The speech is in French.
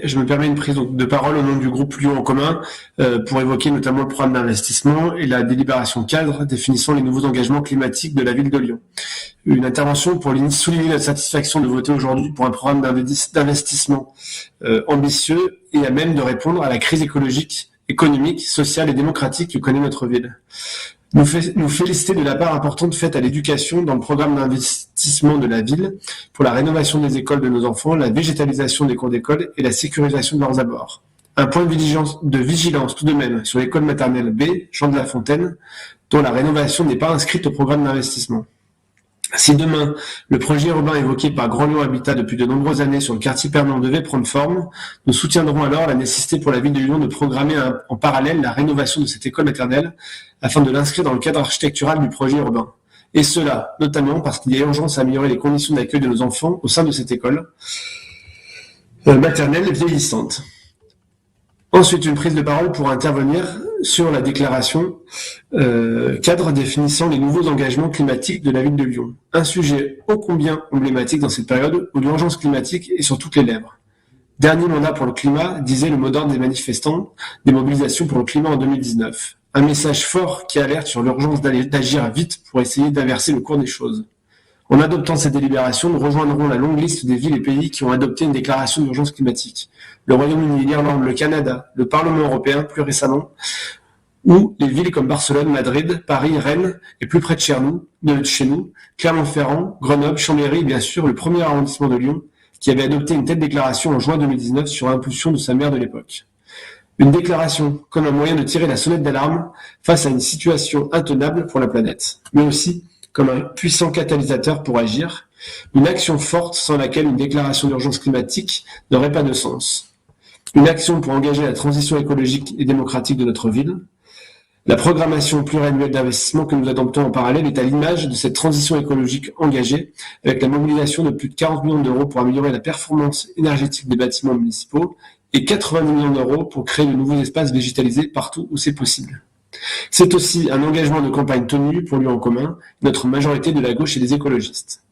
Je me permets une prise de parole au nom du groupe Lyon en commun pour évoquer notamment le programme d'investissement et la délibération cadre définissant les nouveaux engagements climatiques de la ville de Lyon. Une intervention pour souligner notre satisfaction de voter aujourd'hui pour un programme d'investissement ambitieux et à même de répondre à la crise écologique, économique, sociale et démocratique que connaît notre ville. Nous féliciter de la part importante faite à l'éducation dans le programme d'investissement de la ville pour la rénovation des écoles de nos enfants, la végétalisation des cours d'école et la sécurisation de leurs abords. Un point de vigilance tout de même sur l'école maternelle B, Jean de la Fontaine, dont la rénovation n'est pas inscrite au programme d'investissement. Si demain, le projet urbain évoqué par Grand Lyon Habitat depuis de nombreuses années sur le quartier permanent devait prendre forme, nous soutiendrons alors la nécessité pour la ville de Lyon de programmer en parallèle la rénovation de cette école maternelle afin de l'inscrire dans le cadre architectural du projet urbain. Et cela, notamment parce qu'il y a urgence à améliorer les conditions d'accueil de nos enfants au sein de cette école maternelle vieillissante. Ensuite, une prise de parole pour intervenir sur la déclaration cadre définissant les nouveaux engagements climatiques de la ville de Lyon. Un sujet ô combien emblématique dans cette période où l'urgence climatique est sur toutes les lèvres. Dernier mandat pour le climat, disait le mot d'ordre des manifestants des mobilisations pour le climat en 2019. Un message fort qui alerte sur l'urgence d'agir vite pour essayer d'inverser le cours des choses. En adoptant cette délibération, nous rejoindrons la longue liste des villes et pays qui ont adopté une déclaration d'urgence climatique. Le Royaume-Uni, l'Irlande, le Canada, le Parlement européen plus récemment, ou les villes comme Barcelone, Madrid, Paris, Rennes, et plus près de chez nous, Clermont-Ferrand, Grenoble, Chambéry et bien sûr le premier arrondissement de Lyon, qui avait adopté une telle déclaration en juin 2019 sur impulsion de sa maire de l'époque. Une déclaration comme un moyen de tirer la sonnette d'alarme face à une situation intenable pour la planète, mais aussi comme un puissant catalyseur pour agir, une action forte sans laquelle une déclaration d'urgence climatique n'aurait pas de sens. Une action pour engager la transition écologique et démocratique de notre ville. La programmation pluriannuelle d'investissement que nous adoptons en parallèle est à l'image de cette transition écologique engagée, avec la mobilisation de plus de 40 millions d'euros pour améliorer la performance énergétique des bâtiments municipaux et 90 millions d'euros pour créer de nouveaux espaces végétalisés partout où c'est possible. C'est aussi un engagement de campagne tenu pour Lyon en commun, notre majorité de la gauche et des écologistes.